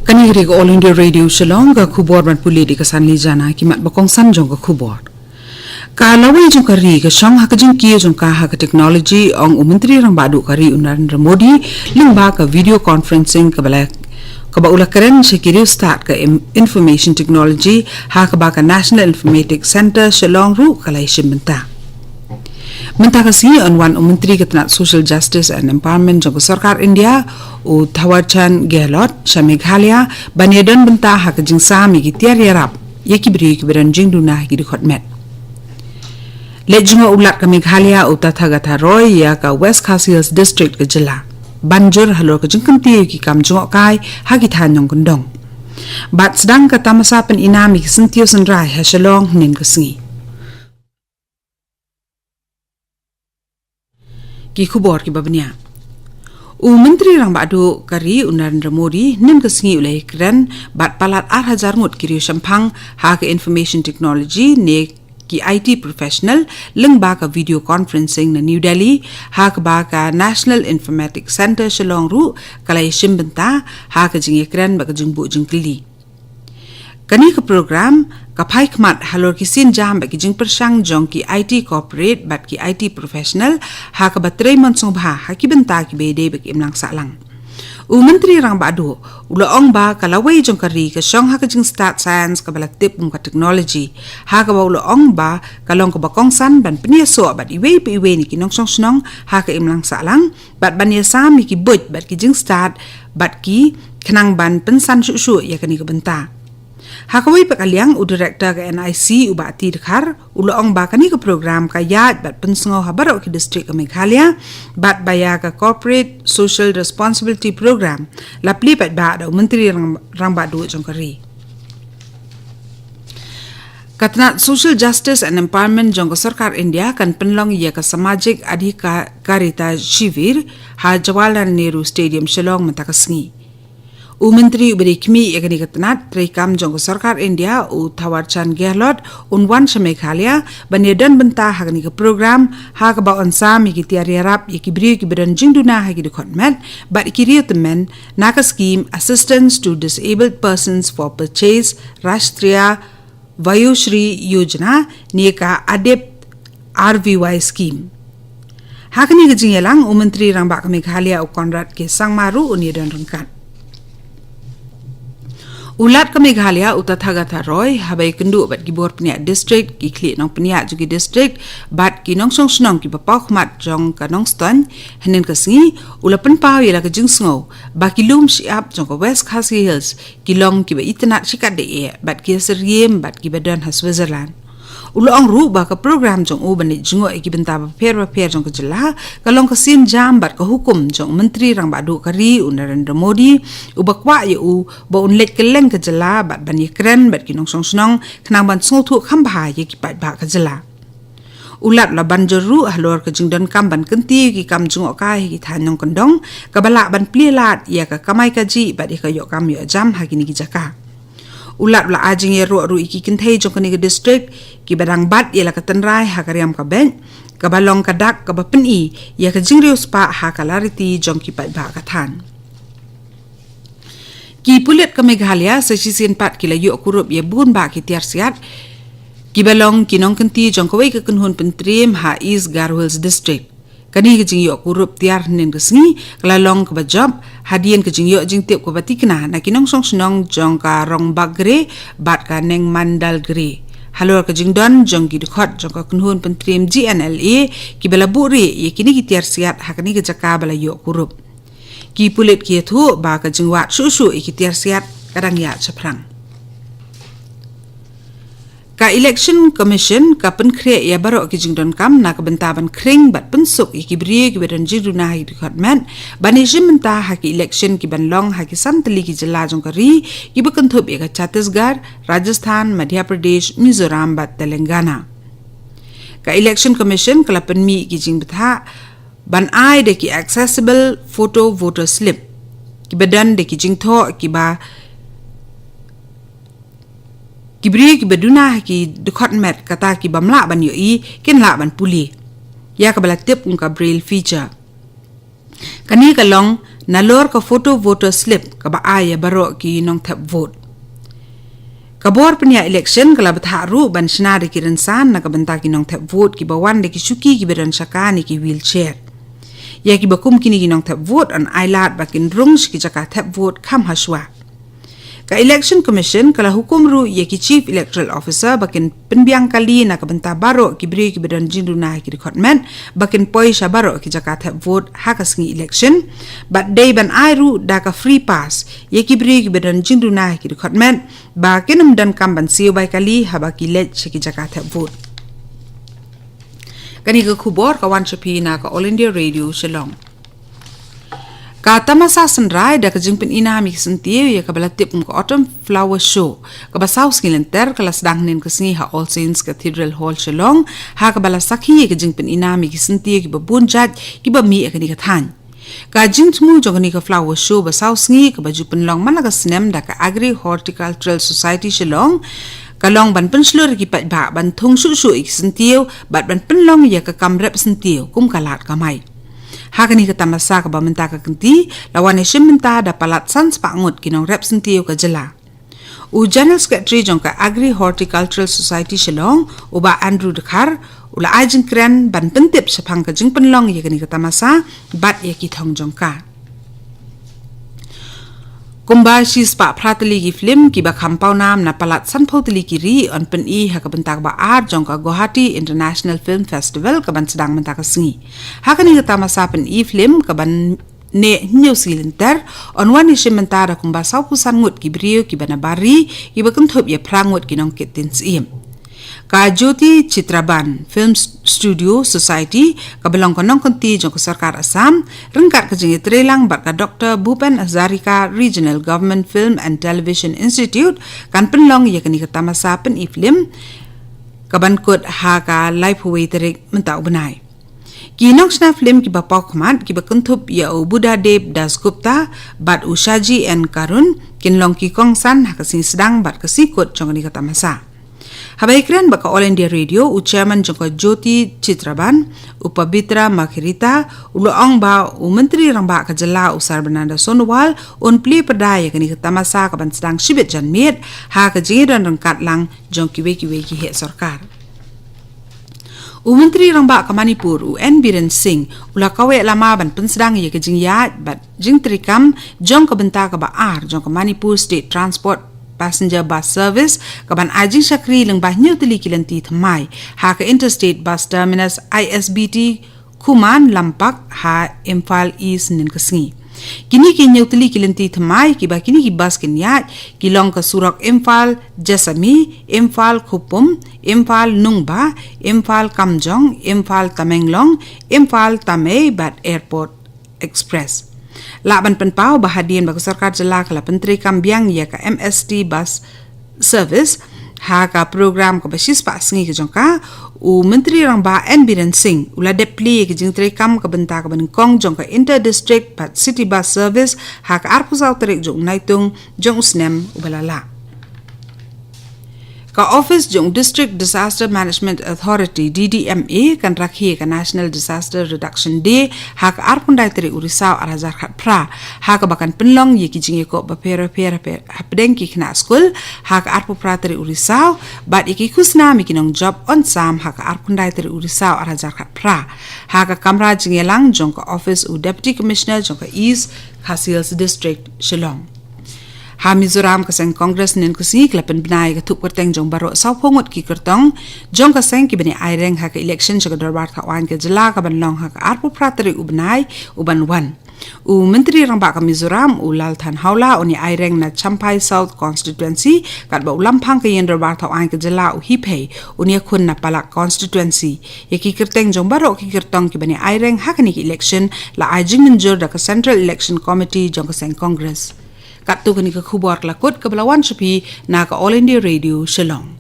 Kaniri ko All India Radio Shillong ka khubor man puli di kasan li jana ki mat bakong san jong ka khubor. Ka lawai jong kari ka shong ha ka jing ki jong ka ha ka technology ong Menteri rang badu kari Narendra Modi ling ba ka video conferencing ka bala ka ba ula karen sekiri start ka information technology ha ka ba ka National Informatics Center Shillong ru kalai shimbenta. Menta Khasi on wan Menteri Ketnat Social Justice and Empowerment jong Sarkar India u Thawachan Gehlot Shameghalia Banyadan benta ha ka jing sa mi ki tiar yarap yaki bri ki beran jing duna ki khotmet. Lejunga ulat ka Meghalia u Tathagata Roy ya ka West Khasi District ka jila. Banjur halor ka jing kamti ki kam jungok kai ha ki than jong kondong. Bat sedang ka tamasa pen inami ki sentio senrai ha Shillong nin ka singi. Ki khubor ki babnya Menteri rang badu kari Narendra Modi nin kesingi ulai keren bat palat 8,000 ngut kiri sampang ha ke information technology ne ki IT professional leng ba ka video conferencing na New Delhi ha ka ba ka National Informatics Center Shillong ru kalai shimbenta ha ka jing keren ba ka jingbu jingkli kani ka program ka phai khmat halor ki sin jam ba ki jing persang jong ki IT corporate bat ki IT professional ha ka batrei mon song bha ha ki benta ki be de ba ki imlang salang Menteri rang badu ulaong ba kalawai jong kari ka shong ha ka jing start science ka bala tip ka technology ha ka ba ulaong ba kalong ka bakong san ban pnia so bat iwe pe iwe ni kinong song snong ha ka imlang salang bat bania sam ki bot bat ki jing start bat ki khnang ban pensan shu ya kani ka benta Hakawai pakaliang u director ka NIC u bati dekhar ulaong ba kani ka program ka yad bat pensengo habaro ki district ka Meghalia bat baya ka corporate social responsibility program lapli bat ba da Menteri rang ba du jong kari Katnat Social Justice and Empowerment jong Sarkar India kan penlong ya ka samajik adhikarita shivir ha Jawaharlal Nehru Stadium Shillong mentakasngi Menteri berikmi yakni Katnat Trikam jong Sarkar India u Thawachan Gehlot unwan Shameghalia banyadan benta hakni ka program ha ka ba onsa mi ki tiari rap yaki bri ki bedan jingduna ha ki khotmet bat ki men naka scheme assistance to disabled persons for purchase Rashtriya Vayushri Yojana ni ka ADEP RVY scheme hakni ka jingelang Menteri rang ba ka Meghalia u Conrad ke sangmaru unidan rangkat Ulat ka Meghalia Tathagata Roy habai kendu bat gibor penia district ki kli nong penia jugi district bat ki nong song snong ki bapau khmat jong ka nong ston hanen ka singi ulapan pau yela ka jingsngo ba ki lum siap jong ka West Khasi Hills ki long ki ba itnat sikat de e bat ki seriem bat ki badan ha Switzerland Ulaong ru ba ka program jong u bani jingo ki benta ba per jong ka jela kalong ka sin jam bat ka hukum jong Menteri rang badu kari Narendra Modi u bakwa ye u ba unlet keleng ka jela bat bani kren bat ki nong song snong khnang ban song thu kham bha ye ki pat ba ka jela ulat la ban jeru halor ka jingdan kam ban kenti ki kam jungo ka ki thanong kondong ka bala ban plilat ya ka kamai ka ji bat ka yo kam yo jam ha ki ni ki jaka ulat la ajing ye ru iki kinthei jong kani district ki badang bat ye la katanrai ha kariam ka ben ka balong ka dak ka bapni ya ka jingriu spa ha kalariti jong ki pat ba ka than ki pulet ka Meghalia sa sisin pat ki la yo kurup ye bun ba ki tiar siat ki balong kinong kenti jong ka wei ka kunhun pentrim ha East Garhwals district kani ka jing yo kurup tiar nen ka singi klalong ka job hadien ka jing yo jing tip ko batikna na kinong song snong jong ka rong bagre bat ka neng mandal gre halor ka jing don jong gi khot jong ka kunhun pentrim GNLA ki bala buri ye kini ki tiar siat hakani ka jaka bala yo kurup ki pulit ki thu ba ka jing wat su ki tiar siat kadang ya chaprang Ka election commission ka penkre ya baro ki jingdon kam na ka bentaban kring bat pensuk ki bri ki bedan jiruna hi department bani jimenta ha ki election ki banlong ha ki santli ki jila jong kari ki bekan thop ya ka Chhattisgarh Rajasthan Madhya Pradesh Mizoram bat Telangana ka election commission kala penmi ki jingbetha ban ai de ki accessible photo voter slip ki bedan de ki jingtho ki ba Kibri ki beduna ki dekot met kata ki bamla ban yoi ken la ban puli ya ka bala tip ka braille feature kani ka long nalor ka photo voter slip ka ba aya baro ki nong thap vote. Kabor penya election kala batharu ban shnari ki rensan na ka banta ki nong thap vote ki bawan de ki shuki ki beran shakani ki wheelchair. Ya ki bakum kini ki nong thap vote an ailat bakin rung ki jaka thap vote kham haswa. Ka election commission kala hukum ru ya ki chief electoral officer bakin penbiang kali na ka banta baro ki bri ki beran jindu na ki recruitment bakin poi sha baro ki jaka thap vote hakas ngi election but day ban airu da ka free pass ya ki bri ki beran jindu na ki recruitment bakin umdan kamban siu bai kali haba ki let ki jaka thap vote. Kani ka khubor ka wan chapi na ka All India Radio Shillong. Ka tamasa senrai da ka jingpin ina mi sentiu ya ka balatip ka autumn flower show ka basaw skilenter ka lasdang nin ka singi ha All Saints Cathedral Hall Shillong ha ka balasakhi ka jingpin ina mi sentiu ki babun jat ki ba mi ka ni ka than ka jingtmu jogani ka flower show basaw singi ka bajupin long mana ka snem da ka Agri Horticultural Society Shillong kalong ban penslur ki pat ba ban thung su su ik sentiu bat ban penlong ya ka kamrep sentiu kum kalat kamai. Hakani ka tamasa ka bamenta ka kenti lawan shimenta da palat sans pangut kinong rep sentiu ka jela. U General Secretary jong ka Agri Horticultural Society Shillong uba Andrew Dekhar ula ajin kren ban pentip sapang ka jing penlong ya kani ka tamasa bat ya ki thong jong ka. Kumba shis pa pratali ki film ki ba khampau nam na palat san photali ki ri on pen I ha ka bentak ba art jong ka Guwahati International Film Festival ka ban sedang mentak ka singi. Ha ka ni ka tamasa pen I film ka ban ne New Zealander on wani shimmentara kumba sau pusan ngut ki brio ki banabari ki ba kenthop ya prangut ki nong kitins iem. Ka Jyoti Chitraban Film Studio Society ka belong ka nong konti jong ka sarkar Assam rengkat ka jing trelang bat ka Dr. Bhupen Hazarika Regional Government Film and Television Institute kan penlong ya kani ka tamasa pen I film ka bankut ha ka live huwei terik mentau benai. Ki noksna film ki ba pokmat ki ba kuntup ya u Buddha Dev Das Gupta bat u Shaji and Karun kinlong ki kongsan ha ka sing sedang bat ka sikut jong kani ka tamasa. Habai keren baka All India Radio u chairman jongka Jyoti Chitraban u Pabitra Makhirita u loong ba u menteri rang ba ka jela u Sarbananda Sonowal un pli perdaya kani ka tamasa ka ban sedang shibet janmiet ha ka jingiran rangkat lang jong kiwe ki he sarkar. U menteri rang ba ka Manipur u N Biren Singh ula kawe lama ban pensedang ye ka jingyat bat jing trikam jong ka benta ka ba ar jong ka Manipur State Transport Passenger Bus Service kaban ajing syakri leng bah new teli kilanti thamai ha ka Interstate Bus Terminus ISBT Kuman Lampak ha Imphal East nin kasingi. Kini ki new teli kilanti thamai ki ba kini ki bus kinyat kilong ka Surak Imphal Jasami Imphal Khupum Imphal Nungba Imphal Kamjong Imphal Tamenglong Imphal Tamay bat Airport Express. Laban penpau bahadian bagi sarkar jela kala penteri kambiang ya ka MST Bus Service ha ka program ka basis pa singi ka jongka u menteri rang ba N Biren Singh ula depli ka jing tri kam ka benta ka kong jongka Inter District Pat City Bus Service ha ka arpusau terik jong naitung jong usnem ubalala. Ka Office jong District Disaster Management Authority DDMA kan rakhi ka National Disaster Reduction Day ha ka arpundai teri urisau arazar khat pra ha ka bakan penlong ye ki jinge ko ba pera hapdeng ki khna school ha ka arpu pra teri urisau bat iki kusna mi kinong job on sam ha ka arpundai teri urisau arazar khat pra ha ka kamra jinge lang jong ka Office u Deputy Commissioner jong ka East Khasi District Shillong. Ha Mizoram ka sang Congress nin kusi klapen binai ka thup kerteng jong baro sau phongot ki kertong jong ka sang ki bani aireng ha ka election jaga darbar thawan ke jela ka banlong ha ka arpu pratri ubnai uban wan u menteri rang ba ka Mizoram u Lalthan Haula oni aireng na Champai South constituency kat ba ulampang ka yen darbar thawan ke jela u hipei uni khun na palak constituency ye ki kerteng jong baro ki kertong ki bani aireng ha ka ni election la ajing menjur da ka Central Election Committee jong ka sang Congress. Kat tu kani ka khubor lakut ka balawan shapi na ka All India Radio Shillong.